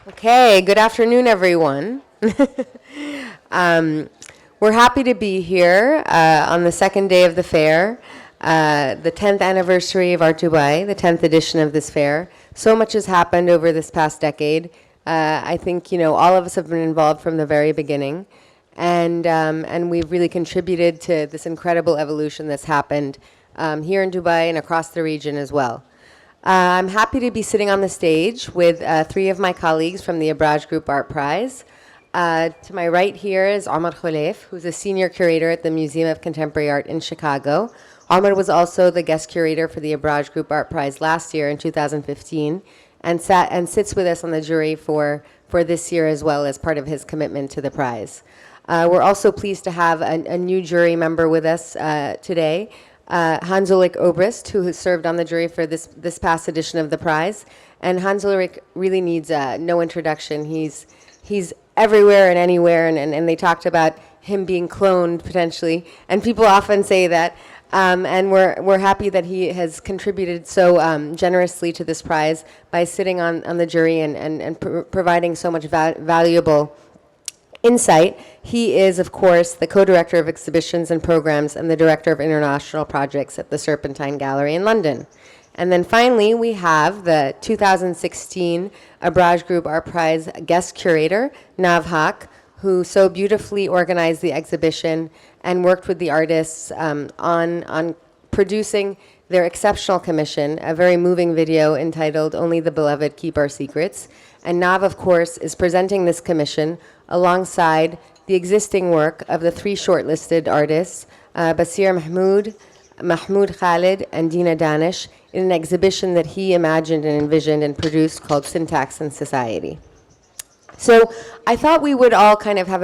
Okay, good afternoon, everyone. We're happy to be here on the second day of the fair, the 10th anniversary of Art Dubai, the 10th edition of this fair. So much has happened over this past decade. I think, all of us have been involved from the very beginning, and we've really contributed to this incredible evolution that's happened here in Dubai and across the region as well. I'm happy to be sitting on the stage with three of my colleagues from the Abraaj Group Art Prize. To my right here is Omar Kholeif, who's a senior curator at the Museum of Contemporary Art in Chicago. Omar was also the guest curator for the Abraaj Group Art Prize last year in 2015, and sits with us on the jury for this year as well as part of his commitment to the prize. We're also pleased to have a new jury member with us today. Ulrich Obrist, who has served on the jury for this past edition of the prize. And Ulrich really needs no introduction. He's everywhere and anywhere, and they talked about him being cloned potentially. And people often say that. And we're happy that he has contributed so generously to this prize by sitting on the jury and providing so much valuable insight. He is, of course, the co-director of exhibitions and programs and the director of international projects at the Serpentine Gallery in London. And then finally, we have the 2016 Abraaj Group Art Prize guest curator, Nav Haq, who so beautifully organized the exhibition and worked with the artists on producing their exceptional commission, a very moving video entitled Only the Beloved Keep Our Secrets. And Nav, of course, is presenting this commission alongside the existing work of the three shortlisted artists, Basir Mahmoud Khalid, and Dina Danish, in an exhibition that he imagined and envisioned and produced called Syntax and Society. So I thought we would all kind of have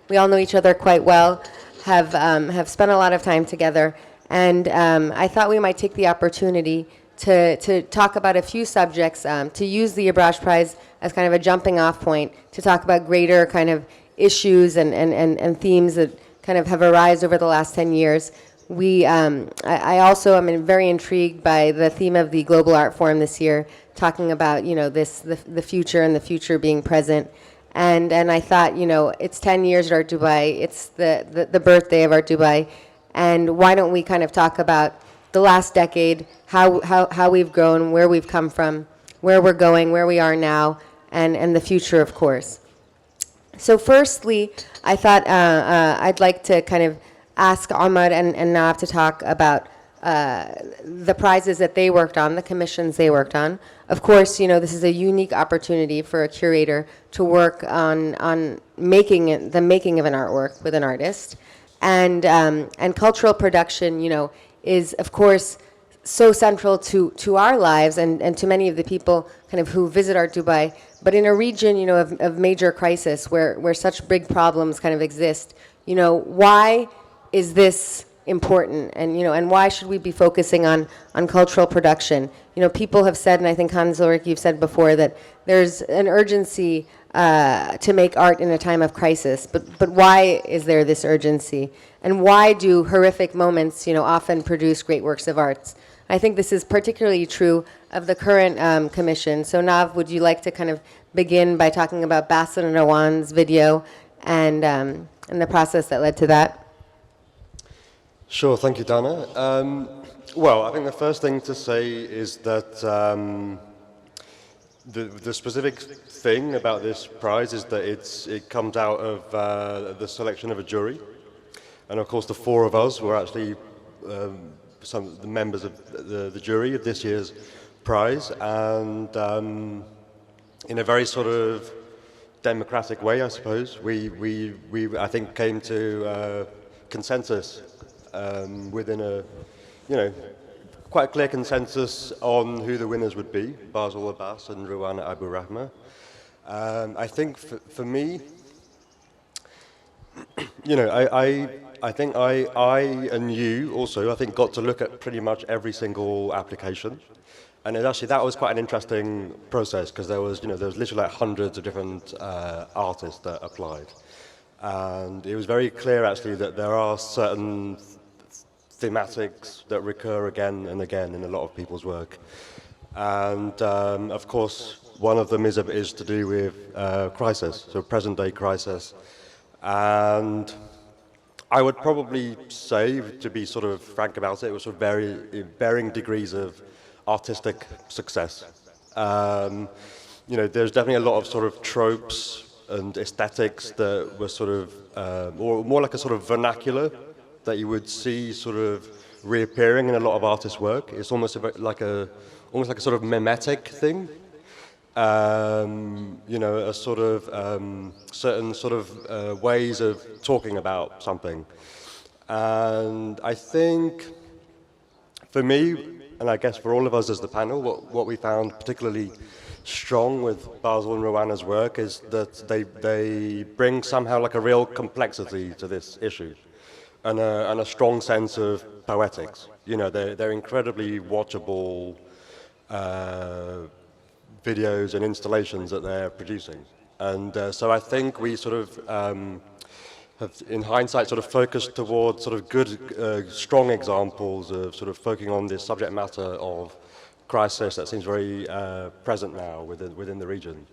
we all know each other quite well, have spent a lot of time together, and I thought we might take the opportunity to talk about a few subjects, to use the Abraaj Prize as kind of a jumping off point to talk about greater kind of issues and themes that kind of have arisen over the last 10 years. I also am very intrigued by the theme of the Global Art Forum this year, talking about, the future and the future being present. And I thought, it's 10 years at Art Dubai, it's the birthday of Art Dubai, and why don't we kind of talk about the last decade, how we've grown, where we've come from, where we're going, where we are now, and the future, of course. So firstly, I thought I'd like to kind of ask Omar and Nav to talk about the prizes that they worked on, the commissions they worked on. Of course, this is a unique opportunity for a curator to work on the making of an artwork with an artist. And cultural production, is, of course, so central to our lives and to many of the people kind of who visit Art Dubai, but in a region, of major crisis where such big problems kind of exist, why is this important? And why should we be focusing on cultural production? People have said, and I think Ulrich, you've said before, that there's an urgency to make art in a time of crisis, but why is there this urgency? And why do horrific moments, often produce great works of art? I think this is particularly true of the current commission. So Nav, would you like to kind of begin by talking about Bassel and Rawan's video and the process that led to that? Sure, thank you, Dana. Well, I think the first thing to say is that the specific thing about this prize is that it comes out of the selection of a jury. And of course, the four of us were actually some of the members of the jury of this year's prize. And in a very sort of democratic way, I suppose, we I think came to consensus within a, quite a clear consensus on who the winners would be, Bassel Abbas and Ruwana Abu Rahma. I think for me, I think I and you also, I think, got to look at pretty much every single application. And that was quite an interesting process because there was literally like hundreds of different artists that applied. And it was very clear, actually, that there are certain thematics that recur again and again in a lot of people's work. And, of course, one of them is to do with crisis, so present-day crisis. And I would probably say, to be sort of frank about it, it was sort of varying degrees of artistic success. There's definitely a lot of sort of tropes and aesthetics that were sort of, or more like a sort of vernacular that you would see sort of reappearing in a lot of artists' work. It's almost like a sort of mimetic thing. A sort of certain sort of ways of talking about something. And I think, for me, and I guess for all of us as the panel, what we found particularly strong with Basil and Rowanna's work is that they bring somehow like a real complexity to this issue, and a strong sense of poetics. They're incredibly watchable videos and installations that they're producing. And so I think we sort of have, in hindsight, sort of focused towards sort of good, strong examples of sort of focusing on this subject matter of crisis that seems very present now within the region.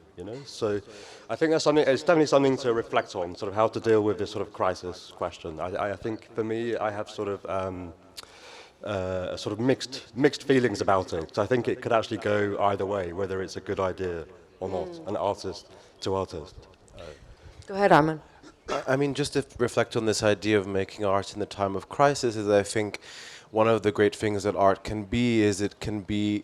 So I think it's definitely something to reflect on, sort of how to deal with this sort of crisis question. I think for me, I have sort of mixed feelings about it. So I think it could actually go either way, whether it's a good idea or not, an artist to artist. Go ahead, Arman. I mean, just to reflect on this idea of making art in the time of crisis, is I think one of the great things that art can be is it can be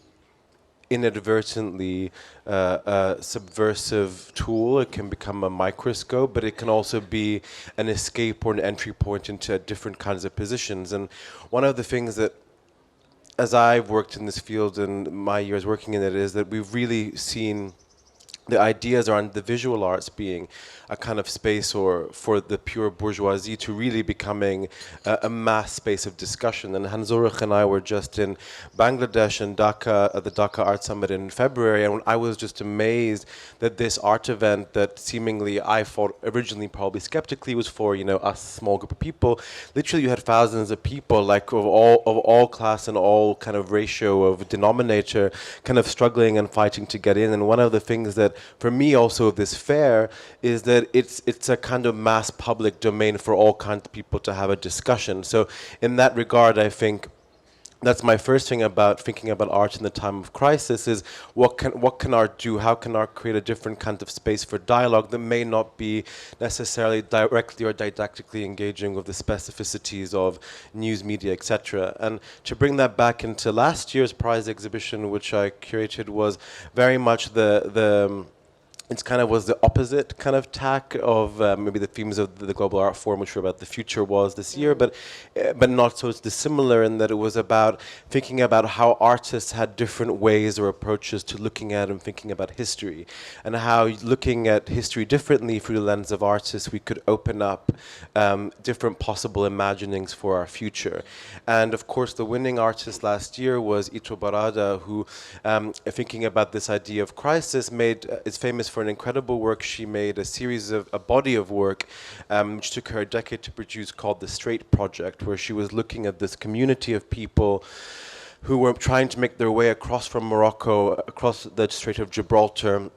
inadvertently a subversive tool. It can become a microscope, but it can also be an escape or an entry point into different kinds of positions. And one of the things that, as I've worked in this field and my years working in it, is that we've really seen the ideas around the visual arts being a kind of space or for the pure bourgeoisie to really becoming a mass space of discussion. And Hans Ulrich and I were just in Bangladesh and Dhaka at the Dhaka Art Summit in February, and I was just amazed that this art event that seemingly I thought originally probably skeptically was for, us small group of people. Literally you had thousands of people, like of all class and all kind of ratio of denominator, kind of struggling and fighting to get in. And one of the things that for me also of this fair is that it's a kind of mass public domain for all kinds of people to have a discussion. So in that regard, I think that's my first thing about thinking about art in the time of crisis is what can art do? How can art create a different kind of space for dialogue that may not be necessarily directly or didactically engaging with the specificities of news media, etc. And to bring that back into last year's prize exhibition, which I curated, was very much it kind of was the opposite kind of tack of maybe the themes of the Global Art Forum, which were about the future was this year, but not so dissimilar in that it was about thinking about how artists had different ways or approaches to looking at and thinking about history, and how looking at history differently through the lens of artists, we could open up different possible imaginings for our future. And of course, the winning artist last year was Ito Barada, who, thinking about this idea of crisis, is famous for an incredible work she made, a body of work, which took her a decade to produce, called the Strait Project, where she was looking at this community of people who were trying to make their way across from Morocco, across the Strait of Gibraltar,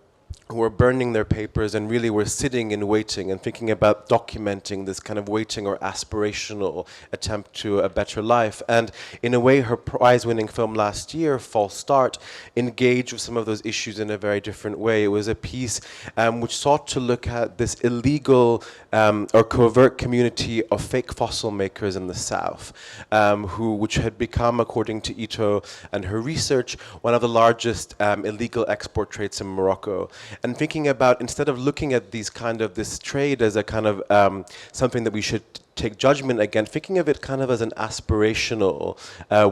who were burning their papers and really were sitting and waiting and thinking about documenting this kind of waiting or aspirational attempt to a better life. And in a way, her prize-winning film last year, False Start, engaged with some of those issues in a very different way. It was a piece which sought to look at this illegal or covert community of fake fossil makers in the South, which had become, according to Ito and her research, one of the largest illegal export trades in Morocco. And thinking about, instead of looking at this trade as a kind of something that we should take judgment against, thinking of it kind of as an aspirational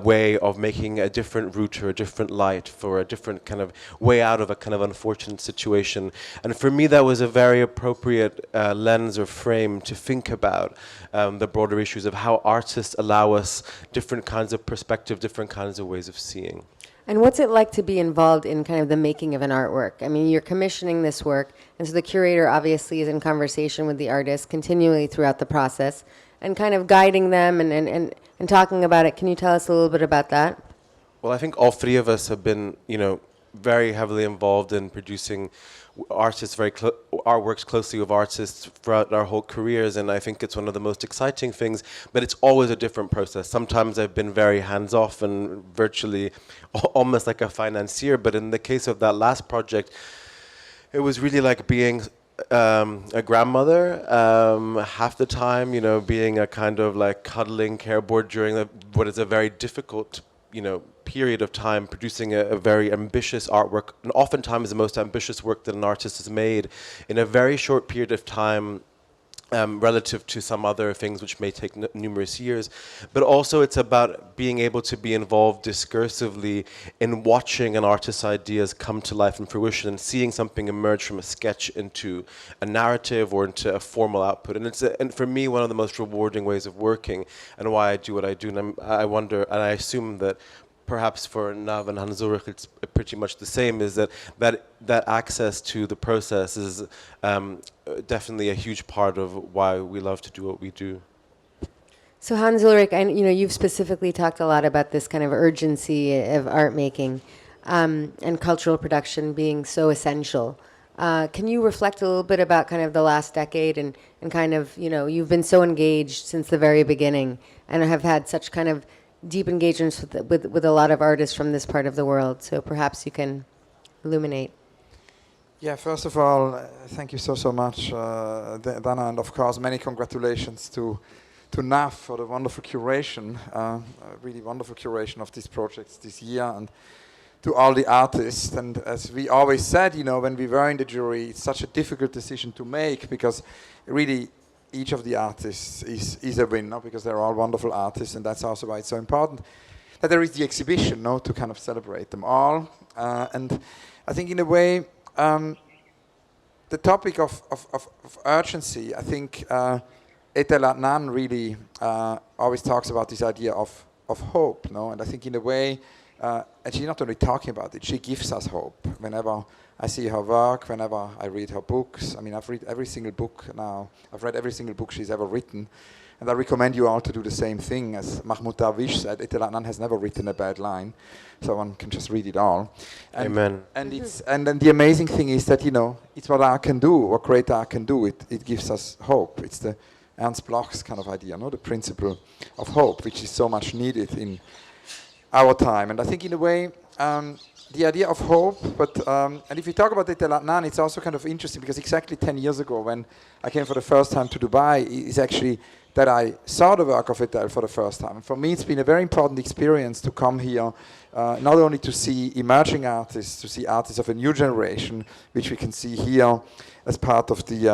way of making a different route or a different light for a different kind of way out of a kind of unfortunate situation. And for me, that was a very appropriate lens or frame to think about the broader issues of how artists allow us different kinds of perspective, different kinds of ways of seeing. And what's it like to be involved in kind of the making of an artwork? I mean, you're commissioning this work, and so the curator obviously is in conversation with the artist continually throughout the process and kind of guiding them and talking about it. Can you tell us a little bit about that? Well, I think all three of us have been, very heavily involved in producing artists, our works closely with artists throughout our whole careers, and I think it's one of the most exciting things, but it's always a different process. Sometimes I've been very hands-off and virtually almost like a financier, but in the case of that last project, it was really like being a grandmother half the time, being a kind of like cuddling care board during what is a very difficult period of time, producing a very ambitious artwork, and oftentimes the most ambitious work that an artist has made in a very short period of time, relative to some other things which may take numerous years. But also it's about being able to be involved discursively in watching an artist's ideas come to life and fruition and seeing something emerge from a sketch into a narrative or into a formal output. And and for me, one of the most rewarding ways of working and why I do what I do. And I wonder, and I assume that perhaps for Nav and Hans Ulrich it's pretty much the same, is that access to the process is definitely a huge part of why we love to do what we do. So Hans Ulrich, you've specifically talked a lot about this kind of urgency of art making and cultural production being so essential. Can you reflect a little bit about kind of the last decade and kind of, you've been so engaged since the very beginning and have had such kind of deep engagements with a lot of artists from this part of the world. So perhaps you can illuminate. Yeah, first of all, thank you so much, Dana, and of course many congratulations to Nav for the wonderful curation, really wonderful curation of these projects this year, and to all the artists. And as we always said, when we were in the jury, it's such a difficult decision to make because really each of the artists is a winner because they're all wonderful artists, and that's also why it's so important that there is the exhibition, to kind of celebrate them all. And I think in a way, the topic of urgency, I think Etel Adnan really always talks about this idea of hope, and I think in a way, and she's not only talking about it, she gives us hope. Whenever I see her work, whenever I read her books, I've read every single book now. I've read every single book she's ever written. And I recommend you all to do the same thing. As Mahmoud Darwish said, Etel Adnan has never written a bad line. So one can just read it all. And Amen. And then the amazing thing is that, it's what art can do, what great art can do. It gives us hope. It's the Ernst Bloch's kind of idea, the principle of hope, which is so much needed in our time. And I think in a way, the idea of hope, but and if you talk about Etel Adnan, it's also kind of interesting because exactly 10 years ago when I came for the first time to Dubai is actually that I saw the work of Etel for the first time. And for me, it's been a very important experience to come here, not only to see emerging artists, to see artists of a new generation, which we can see here as part of the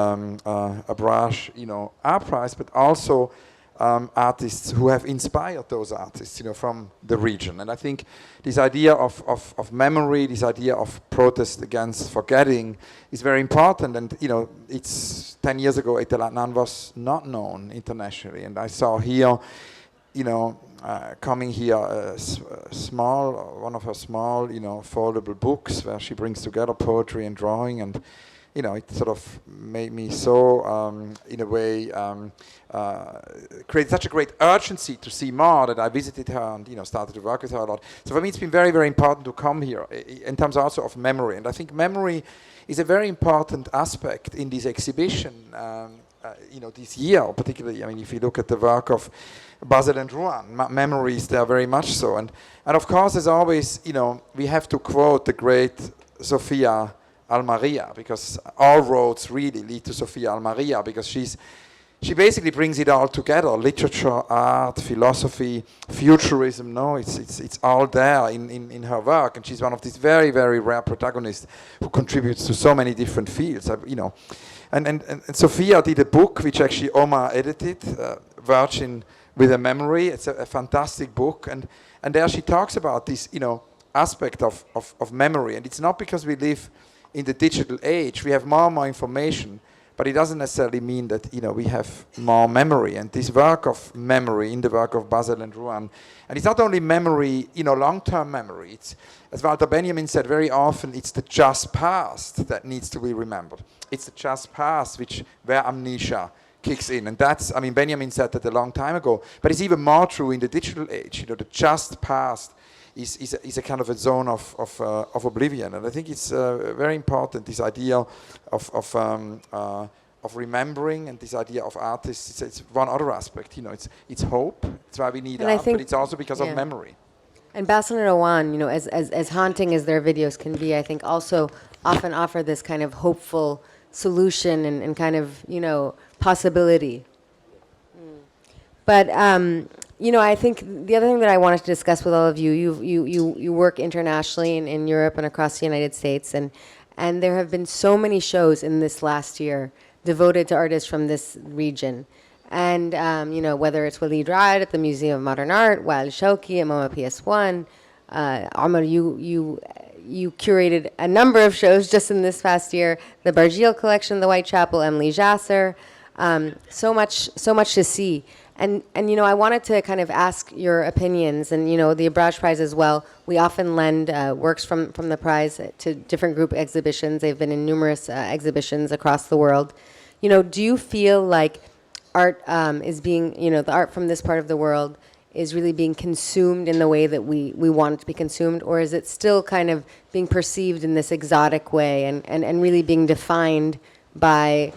Abraaj, Art Prize, but also artists who have inspired those artists, from the region. And I think this idea of memory, this idea of protest against forgetting is very important. And, it's 10 years ago, Etel Adnan was not known internationally. And I saw here, coming here, one of her small, foldable books where she brings together poetry and drawing, and it sort of made me so, in a way, create such a great urgency to see more that I visited her and, started to work with her a lot. So for me, it's been very, very important to come here in terms also of memory. And I think memory is a very important aspect in this exhibition, this year particularly. If you look at the work of Basel and Rouen, memories, they are very much so. And of course, as always, we have to quote the great Sophia Almaria, because all roads really lead to Sophia Almaria, because she basically brings it all together: literature, art, philosophy, futurism. It's all there in her work, and she's one of these very, very rare protagonists who contributes to so many different fields. And Sophia did a book which actually Omar edited, Virgin with a Memory. It's a fantastic book, and there she talks about this aspect of memory, and it's not because we live in the digital age, we have more and more information, but it doesn't necessarily mean that we have more memory. And this work of memory in the work of Basel and Rouen, and it's not only memory, long-term memory. It's, as Walter Benjamin said, very often it's the just past that needs to be remembered. It's the just past where amnesia kicks in. And that's, Benjamin said that a long time ago, but it's even more true in the digital age. The just past is a kind of a zone of oblivion. And I think it's very important, this idea of remembering, and this idea of artists. It's one other aspect, it's hope. It's why we need art, but it's also because of memory. And Basel and Rowan, as haunting as their videos can be, I think also often offer this kind of hopeful solution and kind of, possibility. But, I think the other thing that I wanted to discuss with all of you, you work internationally in Europe and across the United States, and there have been so many shows in this last year devoted to artists from this region. And, whether it's Walid Raad at the Museum of Modern Art, Wael Shawki at MoMA PS1, Omar, you curated a number of shows just in this past year, the Bargiel collection, the Whitechapel, Emily Jasser, so much to see. And I wanted to kind of ask your opinions, and the Abraaj Prize as well. We often lend works from the prize to different group exhibitions. They've been in numerous exhibitions across the world. Do you feel like art is being, the art from this part of the world is really being consumed in the way that we want it to be consumed, or is it still kind of being perceived in this exotic way and really being defined by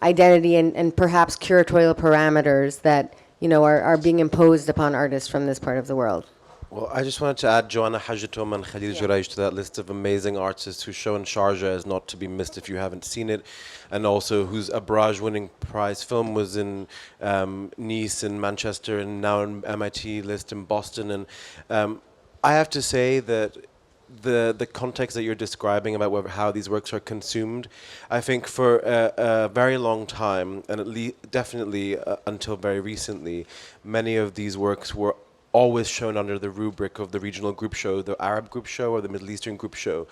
identity and perhaps curatorial parameters that are being imposed upon artists from this part of the world? Well, I just wanted to add Joanna Hajjatoum and Khalil Jurayj to that list of amazing artists whose show in Sharjah is not to be missed if you haven't seen it, and also whose Abraaj winning prize film was in Nice and Manchester and now in MIT list in Boston. And I have to say that the context that you're describing about how these works are consumed, I think for a very long time, and definitely until very recently, many of these works were always shown under the rubric of the regional group show, the Arab group show, or the Middle Eastern group show.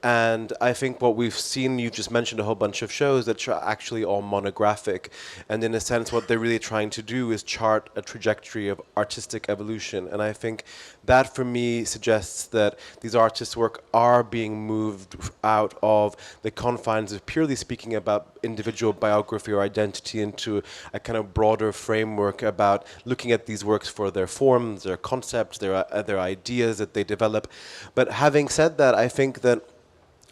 And I think what we've seen, you just mentioned a whole bunch of shows that are actually all monographic. And in a sense, what they're really trying to do is chart a trajectory of artistic evolution. And I think that, for me, suggests that these artists' work are being moved out of the confines of purely speaking about individual biography or identity into a kind of broader framework about looking at these works for their forms, their concepts, their ideas that they develop. But having said that, I think that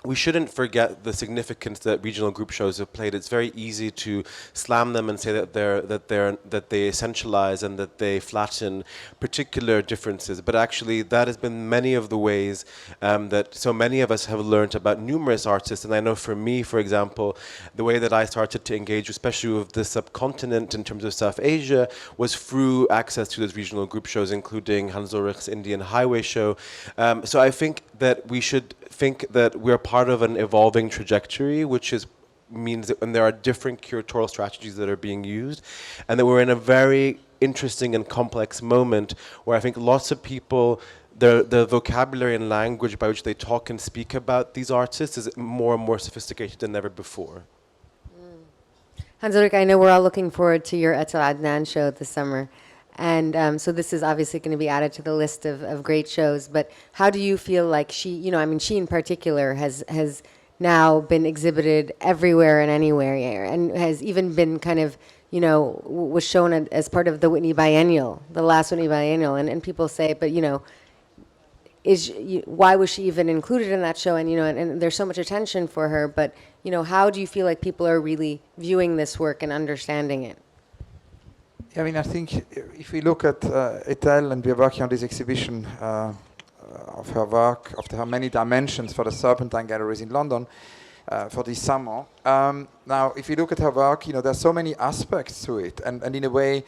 we shouldn't forget the significance that regional group shows have played. It's very easy to slam them and say that they essentialize and that they flatten particular differences. But actually, that has been many of the ways that so many of us have learned about numerous artists. And I know for me, for example, the way that I started to engage, especially with the subcontinent in terms of South Asia, was through access to those regional group shows, including Hans Ulrich's Indian Highway show. So I think that we should think that we're part of an evolving trajectory, which means that when there are different curatorial strategies that are being used, and that we're in a very interesting and complex moment where I think lots of people, the vocabulary and language by which they talk and speak about these artists is more and more sophisticated than ever before. Hans Ulrich, I know we're all looking forward to your Et al Adnan show this summer. And so this is obviously going to be added to the list of great shows. But how do you feel like she in particular has now been exhibited everywhere and anywhere, and has even been kind of, was shown as part of the Whitney Biennial, the last Whitney Biennial. And people say, but, why was she even included in that show? And there's so much attention for her. But, how do you feel like people are really viewing this work and understanding it? I think if we look at Etel, and we're working on this exhibition of her work, of her many dimensions for the Serpentine Galleries in London for this summer. Now, if you look at her work, there's so many aspects to it, and in a way,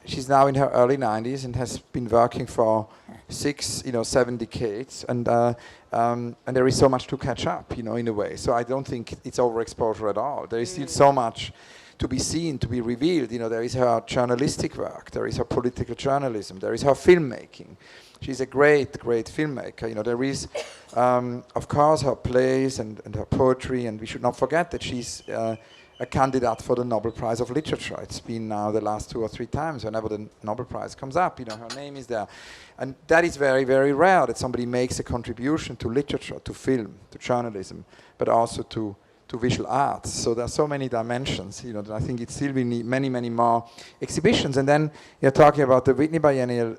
she's now in her early 90s and has been working for 7 decades, and there is so much to catch up, in a way. So I don't think it's overexposure at all. There is still so much to be seen, to be revealed. There is her journalistic work, there is her political journalism, there is her filmmaking. She's a great, great filmmaker. There is, of course, her plays and her poetry, and we should not forget that she's a candidate for the Nobel Prize of Literature. It's been now the last 2 or 3 times whenever the Nobel Prize comes up, her name is there. And that is very, very rare that somebody makes a contribution to literature, to film, to journalism, but also to visual arts. So there are so many dimensions, that I think it still will need many, many more exhibitions. And then you're talking about the Whitney Biennial,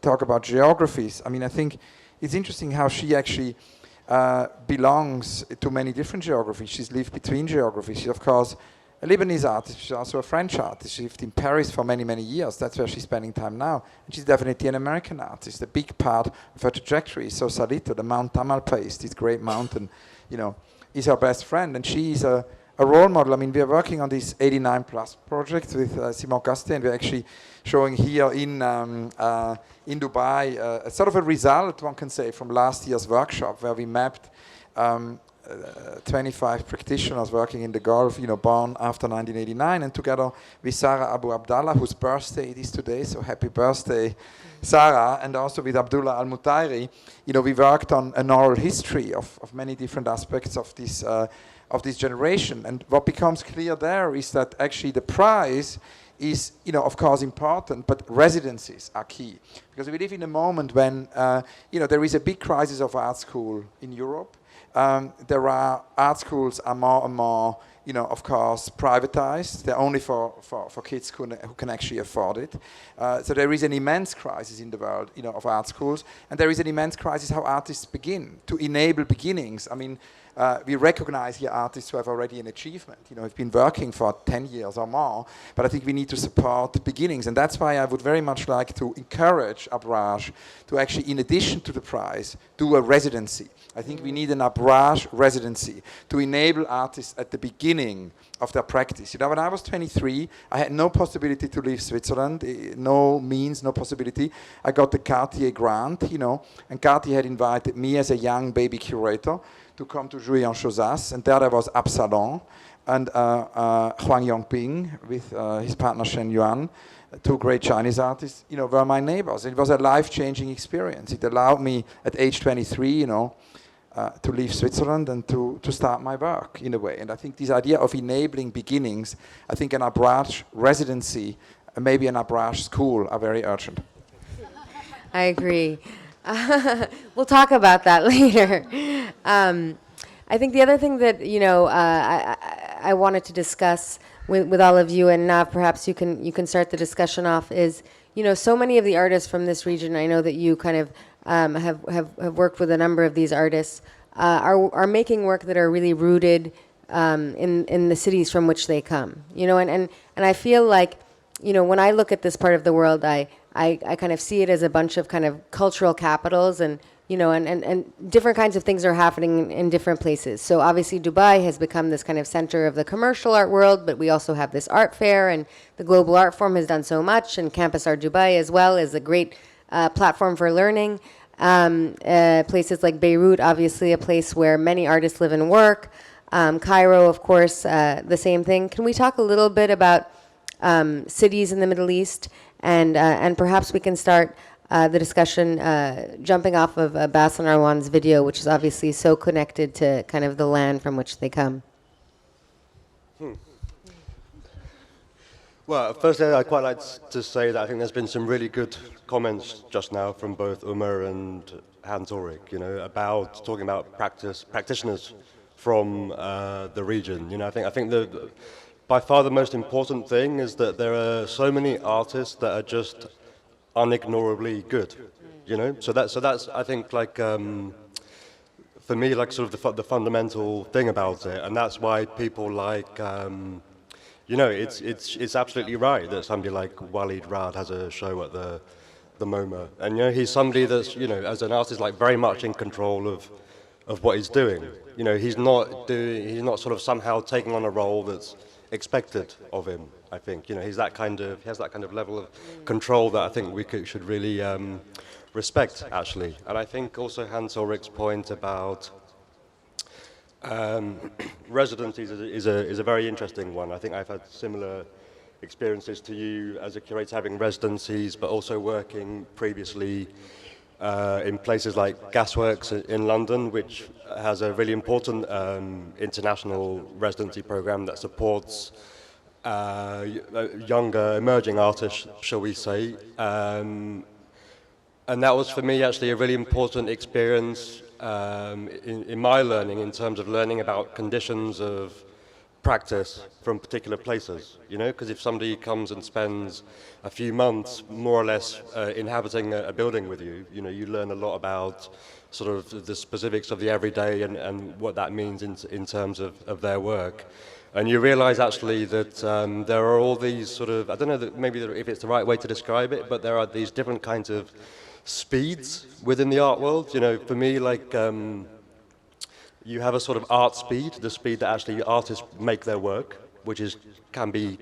talk about geographies. I mean, I think it's interesting how she actually belongs to many different geographies. She's lived between geographies. She's, of course, a Lebanese artist. She's also a French artist. She lived in Paris for many, many years. That's where she's spending time now. And she's definitely an American artist. A big part of her trajectory is Sausalito, the Mount Tamalpais, this great mountain, is her best friend. And she is a role model. I mean, we are working on this 89 Plus project with Simon Caste, and we're actually showing here in Dubai a sort of a result, one can say, from last year's workshop where we mapped 25 practitioners working in the Gulf, born after 1989, and together with Sarah Abu Abdallah, whose birthday it is today, so happy birthday, Sarah, and also with Abdullah Al-Mutairi, we worked on an oral history of many different aspects of this generation. And what becomes clear there is that actually the prize is, of course important, but residencies are key. Because we live in a moment when, there is a big crisis of art school in Europe. There are art schools are more and more, of course, privatized. They're only for kids who can actually afford it. So there is an immense crisis in the world, of art schools. And there is an immense crisis how artists begin, to enable beginnings. I mean, we recognize here artists who have already an achievement, have been working for 10 years or more, but I think we need to support beginnings. And that's why I would very much like to encourage Abraaj to actually, in addition to the prize, do a residency. I think we need an Abraaj residency to enable artists at the beginning of their practice. When I was 23, I had no possibility to leave Switzerland, no means, no possibility. I got the Cartier grant, and Cartier had invited me as a young baby curator to come to Juillan-Chaussas, and there was Absalon and Huang Yongping with his partner Shen Yuan, 2 great Chinese artists, were my neighbors. It was a life-changing experience. It allowed me at age 23, to leave Switzerland and to start my work in a way. And I think this idea of enabling beginnings, I think an Abraaj residency, maybe an Abraaj school are very urgent. I agree. We'll talk about that later. I think the other thing that I wanted to discuss with all of you, and Nav, perhaps you can start the discussion off, is so many of the artists from this region. I know that you kind of have worked with a number of these artists, are making work that are really rooted in the cities from which they come. And I feel like when I look at this part of the world, I kind of see it as a bunch of kind of cultural capitals, and and different kinds of things are happening in different places. So obviously Dubai has become this kind of center of the commercial art world, but we also have this art fair, and the Global Art Forum has done so much, and Campus Art Dubai as well is a great platform for learning. Places like Beirut, obviously a place where many artists live and work. Cairo, of course, the same thing. Can we talk a little bit about cities in the Middle East, and perhaps we can start the discussion jumping off of Bassel Arwan's video, which is obviously so connected to kind of the land from which they come. Well, firstly, I'd quite like to say that I think there's been some really good comments just now from both Omar and Hans Ulrich, about talking about practitioners from the region. I think by far the most important thing is that there are so many artists that are just unignorably good, So that's I think like for me like sort of the fundamental thing about it, and that's why people like. It's absolutely right that somebody like Walid Rad has a show at the MoMA, and he's somebody that's as an artist like very much in control of what he's doing. He's not sort of somehow taking on a role that's expected of him. I think he has that kind of level of control that I think we should really respect actually. And I think also Hans Ulrich's point about residencies is a very interesting one. I think I've had similar experiences to you as a curator, having residencies, but also working previously in places like Gasworks in London, which has a really important international residency program that supports younger emerging artists, shall we say. And that was for me actually a really important experience in my learning, in terms of learning about conditions of practice from particular places, you know, because if somebody comes and spends a few months more or less inhabiting a building with you, you know, you learn a lot about sort of the specifics of the everyday and what that means in terms of their work. And you realize actually that there are all these sort of, I don't know maybe if it's the right way to describe it, but there are these different kinds of speeds within the art world. You know, for me, like, you have a sort of art speed, the speed that actually artists make their work, which can be,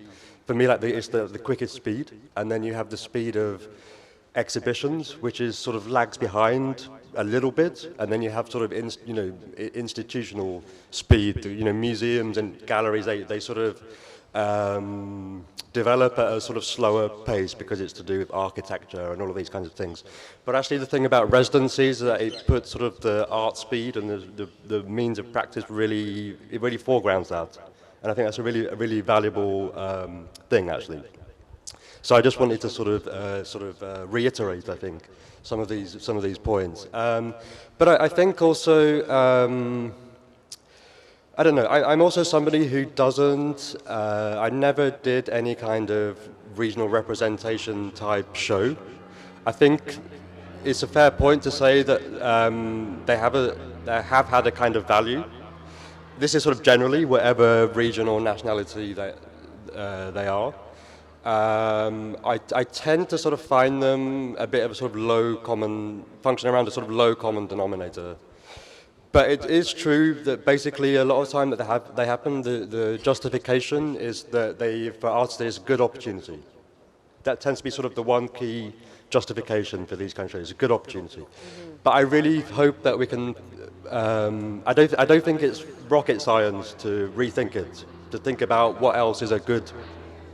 for me, like it's the quickest speed. And then you have the speed of exhibitions, which is sort of lags behind a little bit. And then you have sort of institutional speed. You know, museums and galleries, they sort of develop at a sort of slower pace because it's to do with architecture and all of these kinds of things. But actually the thing about residencies is that it puts sort of the art speed and the means of practice really foregrounds that. And I think that's a really valuable thing actually. So I just wanted to sort of reiterate, I think, some of these points. But I think also, I don't know, I'm also somebody who doesn't, I never did any kind of regional representation type show. I think it's a fair point to say that they have had a kind of value. This is sort of generally whatever region or nationality they are. I tend to sort of find them a bit of a sort of function around a sort of low common denominator. But it is true that basically a lot of the time that they happen, the justification is that for artists there's good opportunity. That tends to be sort of the one key justification for these kind of shows, a good opportunity. Mm-hmm. But I really hope that we can, I don't think it's rocket science to rethink it, to think about what else is a good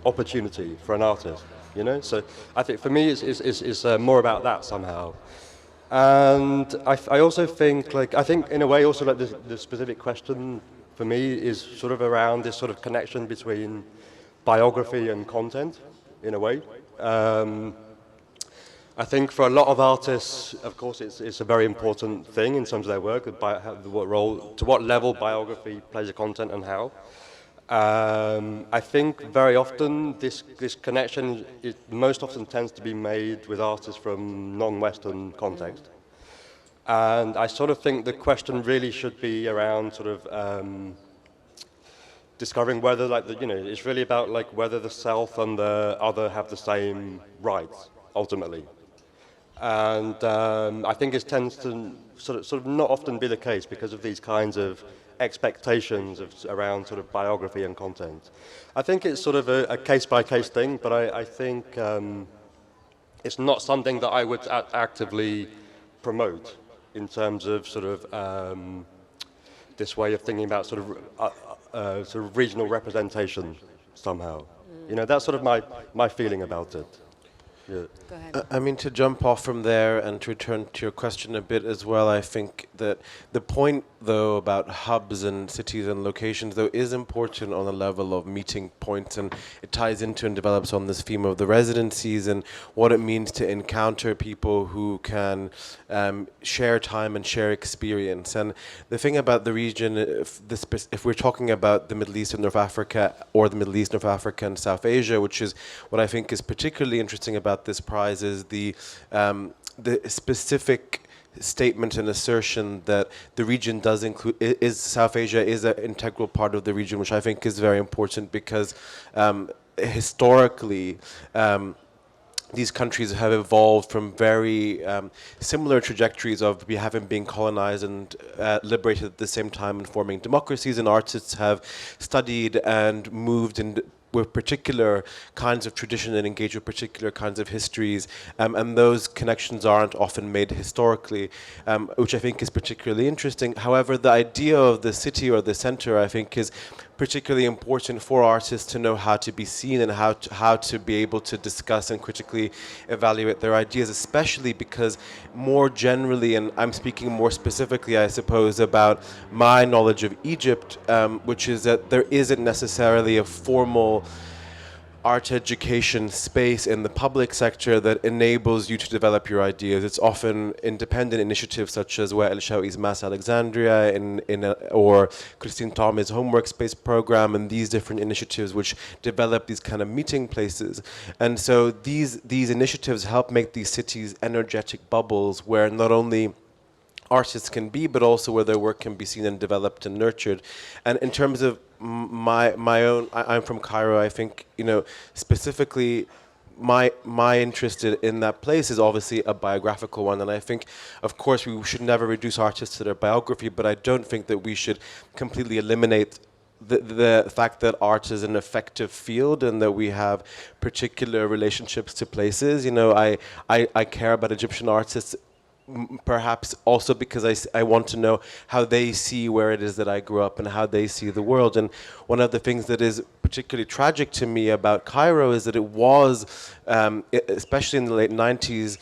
opportunity for an artist, you know? So I think for me it's more about that somehow. And I also think, like, I think in a way also like the specific question for me is sort of around this sort of connection between biography and content, in a way. I think for a lot of artists, of course, it's a very important thing in terms of their work, to what level biography plays a content and how. I think very often this connection most often tends to be made with artists from non-Western context. And I sort of think the question really should be around sort of discovering whether, like, it's really about like whether the self and the other have the same rights ultimately. And I think it tends to sort of not often be the case because of these kinds of expectations around sort of biography and content. I think it's sort of a case-by-case thing, but I think it's not something that I would actively promote in terms of sort of this way of thinking about sort of regional representation somehow. You know, that's sort of my feeling about it. Yeah. Go ahead. I mean, to jump off from there and to return to your question a bit as well, I think that the point, though, about hubs and cities and locations, though, is important on the level of meeting points, and it ties into and develops on this theme of the residencies and what it means to encounter people who can share time and share experience. And the thing about the region, if we're talking about the Middle East and North Africa, or the Middle East, North Africa and South Asia, which is what I think is particularly interesting about this prize, is the specific statement and assertion that the region does include, South Asia is an integral part of the region, which I think is very important because historically these countries have evolved from very similar trajectories of having been colonized and liberated at the same time and forming democracies, and artists have studied and moved in with particular kinds of tradition and engage with particular kinds of histories, and those connections aren't often made historically, which I think is particularly interesting. However, the idea of the city or the center, I think, is particularly important for artists to know how to be seen and how to be able to discuss and critically evaluate their ideas, especially because more generally, and I'm speaking more specifically, I suppose, about my knowledge of Egypt, which is that there isn't necessarily a formal art education space in the public sector that enables you to develop your ideas. It's often independent initiatives such as Wael Shawi's Mass Alexandria or Christine Tom's Homework Space program, and these different initiatives which develop these kind of meeting places. And so these initiatives help make these cities energetic bubbles where not only artists can be, but also where their work can be seen and developed and nurtured. And in terms of my own, I'm from Cairo. I think, specifically, my interest in that place is obviously a biographical one, and I think, of course, we should never reduce artists to their biography, but I don't think that we should completely eliminate the fact that art is an effective field and that we have particular relationships to places. I care about Egyptian artists perhaps also because I want to know how they see where it is that I grew up and how they see the world. And one of the things that is particularly tragic to me about Cairo is that it was, especially in the late 90s,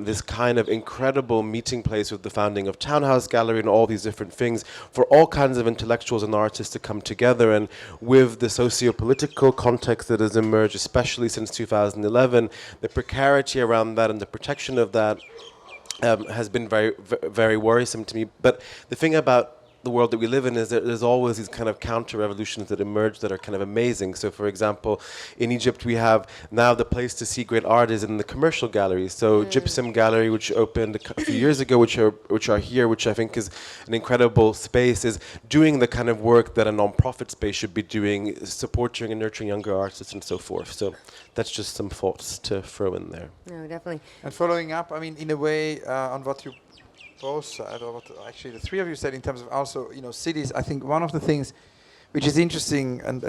this kind of incredible meeting place with the founding of Townhouse Gallery and all these different things for all kinds of intellectuals and artists to come together. And with the socio-political context that has emerged, especially since 2011, the precarity around that and the protection of that has been very, very worrisome to me. But the thing about the world that we live in is that there's always these kind of counter-revolutions that emerge that are kind of amazing. So, for example, in Egypt, we have now the place to see great art is in the commercial galleries. So, Gypsum Gallery, which opened a few years ago, which are here, which I think is an incredible space, is doing the kind of work that a non-profit space should be doing, supporting and nurturing younger artists and so forth. So, that's just some thoughts to throw in there. No, definitely. And following up, I mean, in a way, on what you both said, or what actually the three of you said in terms of also, cities, I think one of the things which is interesting, and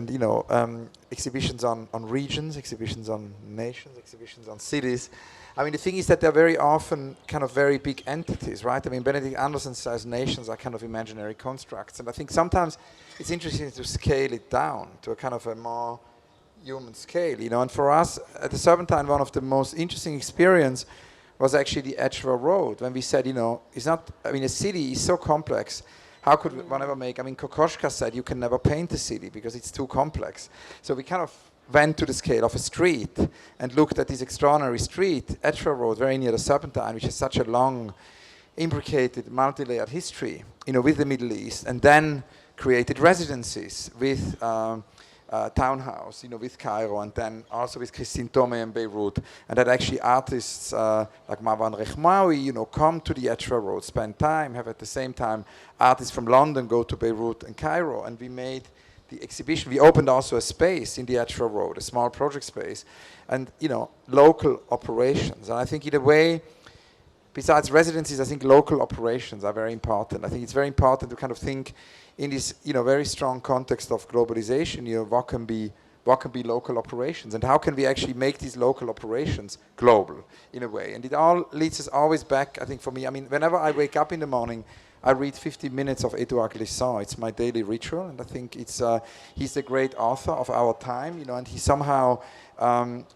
exhibitions on regions, exhibitions on nations, exhibitions on cities. I mean, the thing is that they're very often kind of very big entities, right? I mean, Benedict Anderson says nations are kind of imaginary constructs. And I think sometimes it's interesting to scale it down to a kind of a more human scale, And for us, at the Serpentine, one of the most interesting experience was actually the Edgware Road, when we said, it's not, a city is so complex. How could one ever make, Kokoschka said you can never paint a city because it's too complex. So we kind of went to the scale of a street and looked at this extraordinary street, Edgware Road, very near the Serpentine, which has such a long, imbricated, multi-layered history, with the Middle East, and then created residencies with Townhouse, with Cairo, and then also with Christine Tomé in Beirut, and that actually artists like Marwan Rehmawi, come to the Edgware Road, spend time, have at the same time artists from London go to Beirut and Cairo, and we made the exhibition. We opened also a space in the Edgware Road, a small project space, and local operations. And I think in a way, besides residencies, I think local operations are very important. I think it's very important to kind of think in this, very strong context of globalization, what can be local operations, and how can we actually make these local operations global in a way? And it all leads us always back, I think, for me. Whenever I wake up in the morning, I read 15 minutes of Édouard Glissant. It's my daily ritual, and I think it's he's a great author of our time, and he somehow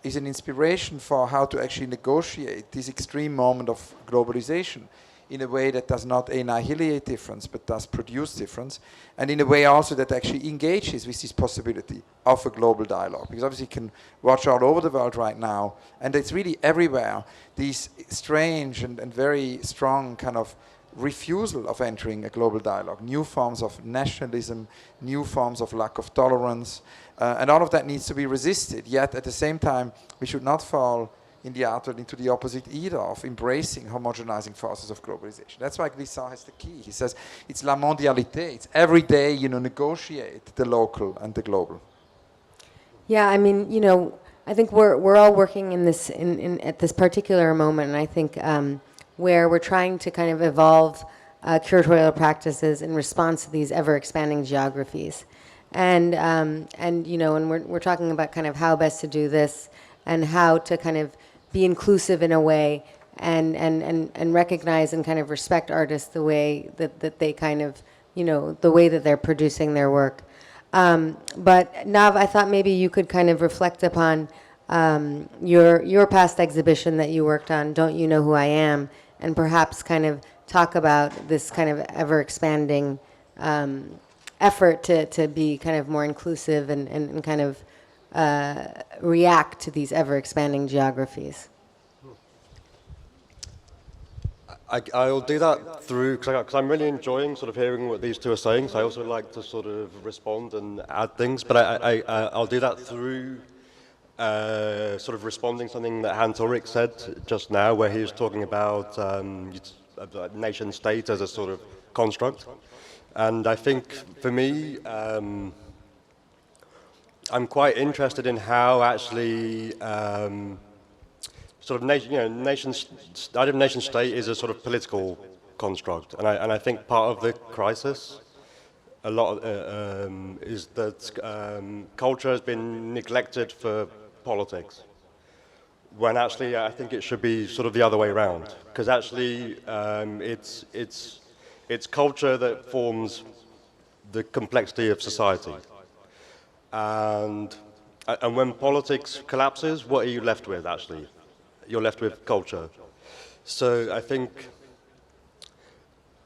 is an inspiration for how to actually negotiate this extreme moment of globalization in a way that does not annihilate difference, but does produce difference, and in a way also that actually engages with this possibility of a global dialogue. Because obviously you can watch all over the world right now, and it's really everywhere, these strange and very strong kind of refusal of entering a global dialogue, new forms of nationalism, new forms of lack of tolerance, and all of that needs to be resisted. Yet at the same time, we should not fall in the art world into the opposite either of embracing homogenizing forces of globalization. That's why Glissant has the key. He says it's la mondialité. It's every day, negotiate the local and the global. Yeah, I think we're all working in this at this particular moment, and I think where we're trying to kind of evolve curatorial practices in response to these ever-expanding geographies, and we're talking about kind of how best to do this and how to kind of be inclusive in a way and recognize and kind of respect artists the way that they kind of, the way that they're producing their work. But Nav, I thought maybe you could kind of reflect upon your past exhibition that you worked on, Don't You Know Who I Am, and perhaps kind of talk about this kind of ever-expanding effort to be kind of more inclusive and kind of react to these ever-expanding geographies. I'll do that through, because I'm really enjoying sort of hearing what these two are saying, so I also like to sort of respond and add things, but I'll do that through sort of responding something that Ulrich said just now, where he was talking about nation state as a sort of construct. And I think for me, I'm quite interested in how actually sort of nation state is a sort of political construct, and I think part of the crisis a lot is that culture has been neglected for politics, when actually I think it should be sort of the other way around, because actually it's culture that forms the complexity of society, and when politics collapses, what are you left with actually? You're left with culture. So I think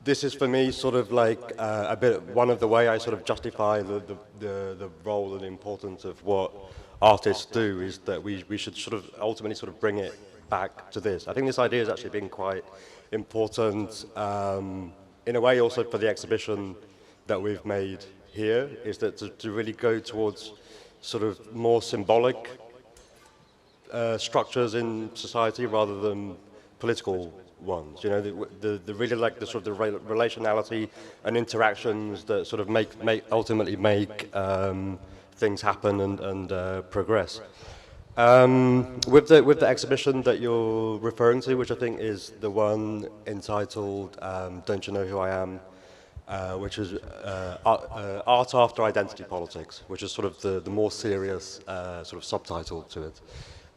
this is for me sort of like a bit one of the way I sort of justify the role and importance of what artists do, is that we should sort of ultimately sort of bring it back to this. I think this idea has actually been quite important in a way also for the exhibition that we've made here, is that to really go towards sort of more symbolic structures in society rather than political ones. You know, the really like the sort of the relationality and interactions that sort of ultimately make things happen and progress. With the exhibition that you're referring to, which I think is the one entitled "Don't You Know Who I Am," which is art after identity politics, which is sort of the more serious sort of subtitle to it.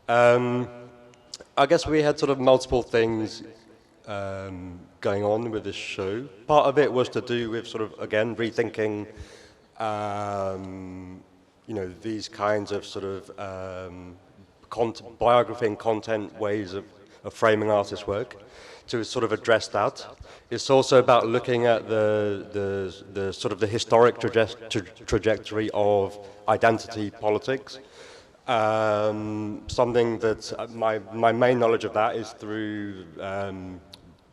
I guess we had sort of multiple things going on with this show. Part of it was to do with sort of, again, rethinking, these kinds of sort of biography and content ways of framing artist work, to sort of address that. It's also about looking at the sort of the historic trajectory of identity politics. Something that my main knowledge of that is through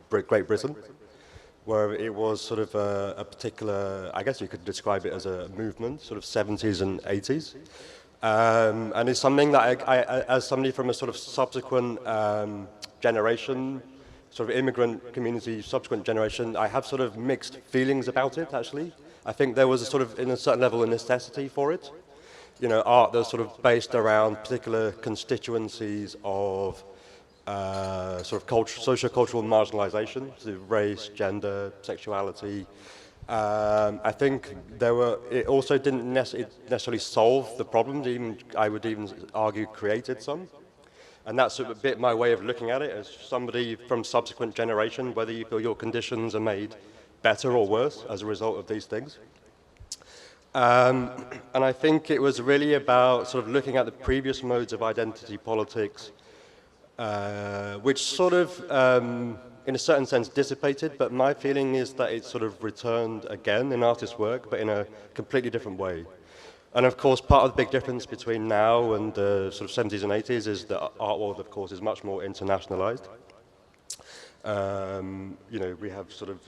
Great Britain, where it was sort of a particular, I guess you could describe it as a movement, sort of 70s and 80s. And it's something that I, as somebody from a sort of subsequent generation, sort of immigrant community, subsequent generation, I have sort of mixed feelings about it, actually. I think there was a sort of, in a certain level, a necessity for it. You know, art that's sort of based around particular constituencies of sort of socio-cultural marginalization, so race, gender, sexuality. I think it also didn't necessarily solve the problems, I would even argue created some. And that's a bit my way of looking at it, as somebody from subsequent generation, whether you feel your conditions are made better or worse as a result of these things. And I think it was really about sort of looking at the previous modes of identity politics, which sort of, in a certain sense, dissipated, but my feeling is that it sort of returned again in artist work, but in a completely different way. And of course, part of the big difference between now and the sort of 70s and 80s is that art world, of course, is much more internationalized. We have sort of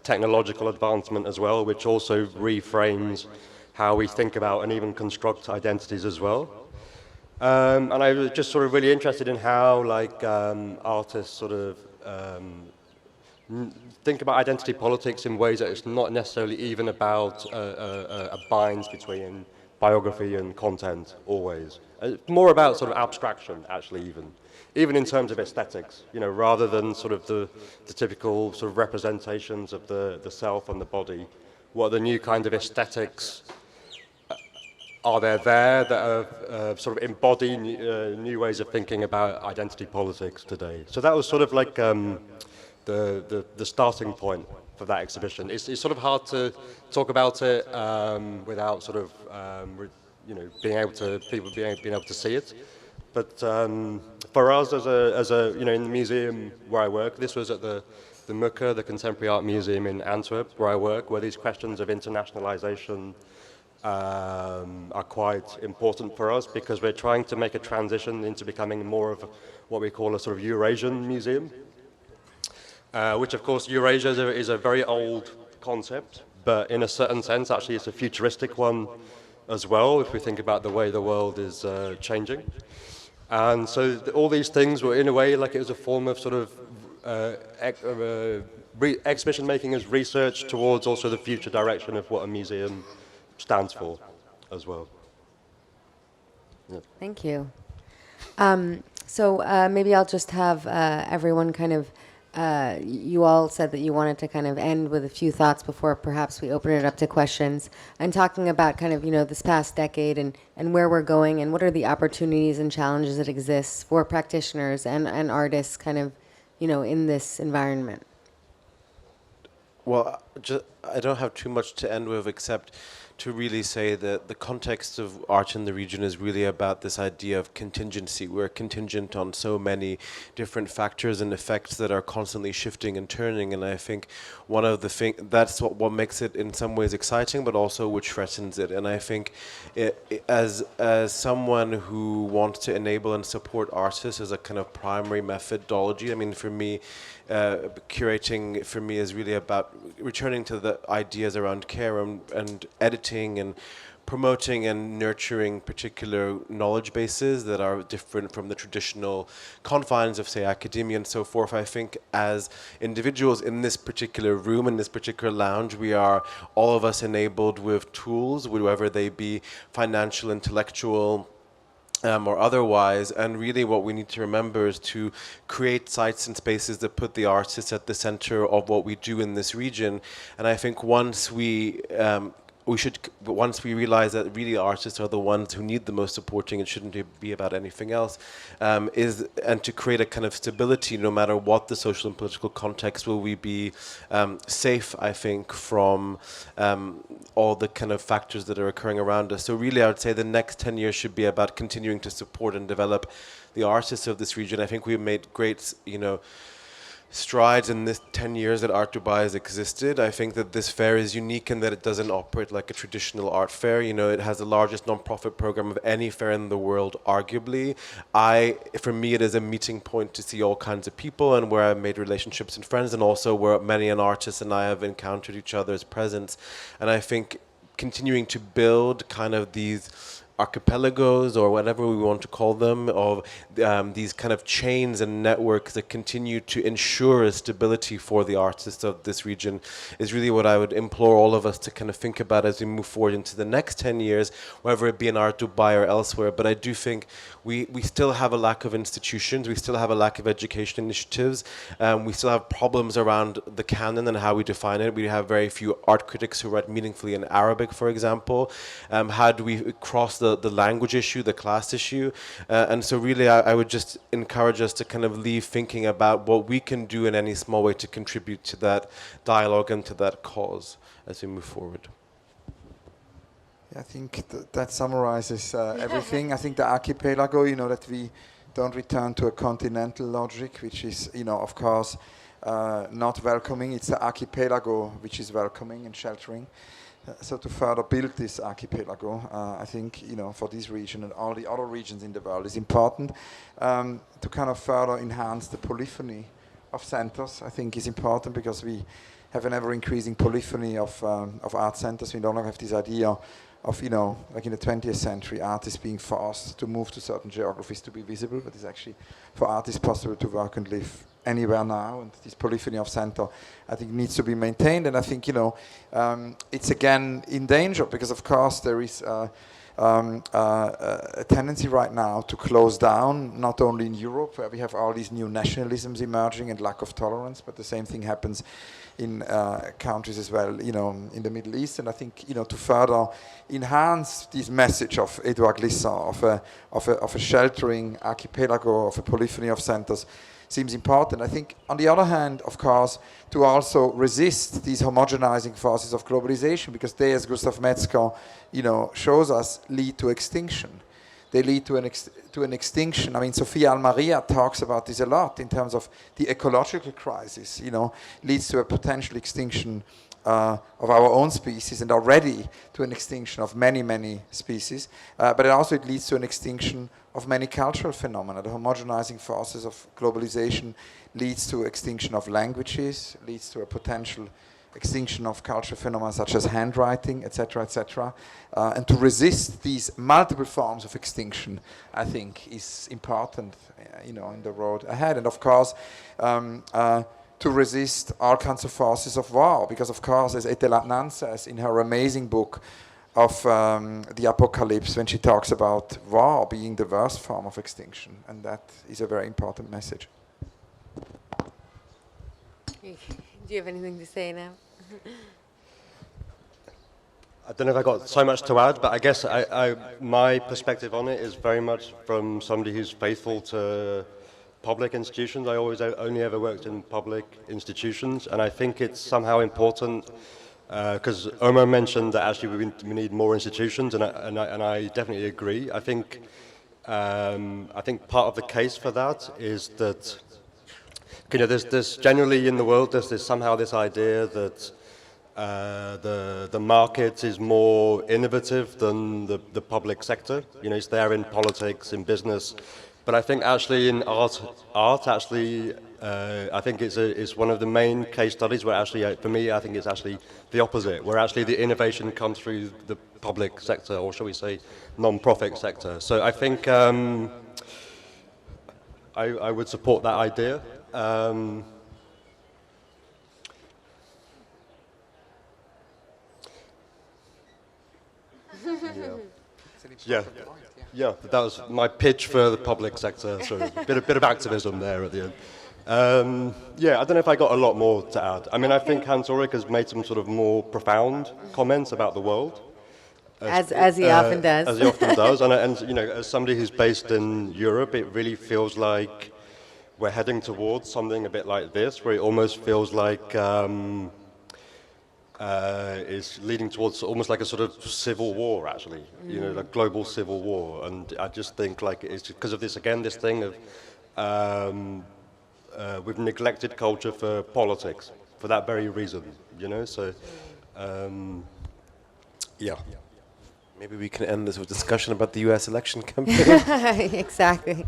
technological advancement as well, which also reframes how we think about and even construct identities as well. And I was just sort of really interested in how, like, artists sort of think about identity politics in ways that it's not necessarily even about a bind between biography and content always. It's more about sort of abstraction, actually, even in terms of aesthetics, rather than sort of the typical sort of representations of the self and the body. What are the new kind of aesthetics are there that are, sort of embody new ways of thinking about identity politics today? So that was sort of like the starting point that exhibition. It's sort of hard to talk about it without sort of being able to see it. But for us, as a in the museum where I work, this was at the Mucke, the Contemporary Art Museum in Antwerp, where I work, where these questions of internationalization are quite important for us, because we're trying to make a transition into becoming more of what we call a sort of Eurasian museum, which of course Eurasia is a very old concept, but in a certain sense actually it's a futuristic one as well, if we think about the way the world is changing. And so all these things were in a way like it was a form of sort of exhibition making as research towards also the future direction of what a museum stands for as well. Yeah. Thank you. So maybe I'll just have everyone kind of, you all said that you wanted to kind of end with a few thoughts before perhaps we open it up to questions, and talking about kind of, this past decade and where we're going and what are the opportunities and challenges that exist for practitioners and artists kind of, in this environment. Well, I don't have too much to end with, except to really say that the context of art in the region is really about this idea of contingency. We're contingent on so many different factors and effects that are constantly shifting and turning, and I think one of the that's what makes it in some ways exciting, but also which threatens it. And I think as someone who wants to enable and support artists as a kind of primary methodology, I mean, for me, curating for me is really about returning to the ideas around care and editing and promoting and nurturing particular knowledge bases that are different from the traditional confines of, say, academia and so forth. I think as individuals in this particular room, in this particular lounge, we are all of us enabled with tools, whether they be financial, intellectual, or otherwise, and really what we need to remember is to create sites and spaces that put the artists at the center of what we do in this region. And I think once we realize that really artists are the ones who need the most supporting, it shouldn't be about anything else, and to create a kind of stability no matter what the social and political context, will we be safe, I think, from all the kind of factors that are occurring around us. So really I would say the next 10 years should be about continuing to support and develop the artists of this region. I think we've made great, strides in this 10 years that Art Dubai has existed. I think that this fair is unique in that it doesn't operate like a traditional art fair. It has the largest non-profit program of any fair in the world, arguably. For me, it is a meeting point to see all kinds of people and where I've made relationships and friends, and also where many an artist and I have encountered each other's presence. And I think continuing to build kind of these archipelagos, or whatever we want to call them, of these kind of chains and networks that continue to ensure a stability for the artists of this region is really what I would implore all of us to kind of think about as we move forward into the next 10 years, whether it be in Art Dubai or elsewhere. But I do think we still have a lack of institutions, we still have a lack of education initiatives, we still have problems around the canon and how we define it. We have very few art critics who write meaningfully in Arabic, for example. How do we cross the language issue, the class issue? And so really I would just encourage us to kind of leave thinking about what we can do in any small way to contribute to that dialogue and to that cause as we move forward. I think that summarizes everything. I think the archipelago, that we don't return to a continental logic, which is, of course, not welcoming. It's the archipelago which is welcoming and sheltering. So to further build this archipelago, I think, for this region and all the other regions in the world is important. To kind of further enhance the polyphony of centers, I think is important, because we have an ever-increasing polyphony of art centers. We no longer have this idea of, like in the 20th century, artists being forced to move to certain geographies to be visible, but it's actually for artists possible to work and live anywhere now, and this polyphony of center, I think, needs to be maintained. And I think, it's again in danger, because of course there is a tendency right now to close down, not only in Europe, where we have all these new nationalisms emerging and lack of tolerance, but the same thing happens in countries as well, in the Middle East. And I think, to further enhance this message of Edouard Glissant, of a sheltering archipelago, of a polyphony of centers, seems important. I think, on the other hand, of course, to also resist these homogenizing forces of globalization, because they, as Gustav Metzger, shows us, lead to extinction. They lead to an extinction. I mean, Sophia Almaria talks about this a lot in terms of the ecological crisis, leads to a potential extinction of our own species, and already to an extinction of many, many species. But it leads to an extinction of many cultural phenomena. The homogenizing forces of globalization leads to extinction of languages, leads to a potential extinction of cultural phenomena such as handwriting, etc., etc. And to resist these multiple forms of extinction, I think, is important, in the road ahead. And of course, to resist all kinds of forces of war, because of course, as Ethel Adnan says in her amazing book of the Apocalypse, when she talks about war being the worst form of extinction, and that is a very important message. Do you have anything to say now? I don't know if I got so much to add, but I guess my perspective on it is very much from somebody who's faithful to public institutions. I only ever worked in public institutions, and I think it's somehow important because Omar mentioned that actually we need more institutions, and I definitely agree. I think part of the case for that is that there's generally in the world there's somehow this idea that the market is more innovative than the public sector. It's there in politics, in business. But I think actually in art actually, I think it's one of the main case studies where actually, for me, I think it's actually the opposite, where actually the innovation comes through the public sector, or shall we say, non-profit sector. So I think I would support that idea. Yeah, that was my pitch for the public sector. So a bit of activism there at the end. I don't know if I got a lot more to add. I mean, I think Hans Ulrich has made some sort of more profound comments about the world. As he often does. As he often does. And as somebody who's based in Europe, it really feels like we're heading towards something a bit like this, where it almost feels like is leading towards almost like a sort of civil war, actually, like global civil war. And I just think like it's because of this thing of we've neglected culture for politics for that very reason, So, yeah. Maybe we can end this with discussion about the U.S. election campaign. Exactly.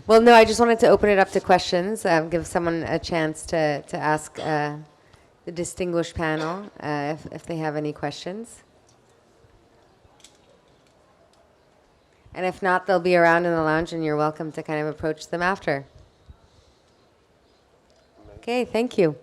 Well, no, I just wanted to open it up to questions, give someone a chance to ask the distinguished panel if they have any questions. And if not, they'll be around in the lounge and you're welcome to kind of approach them after. Okay, thank you.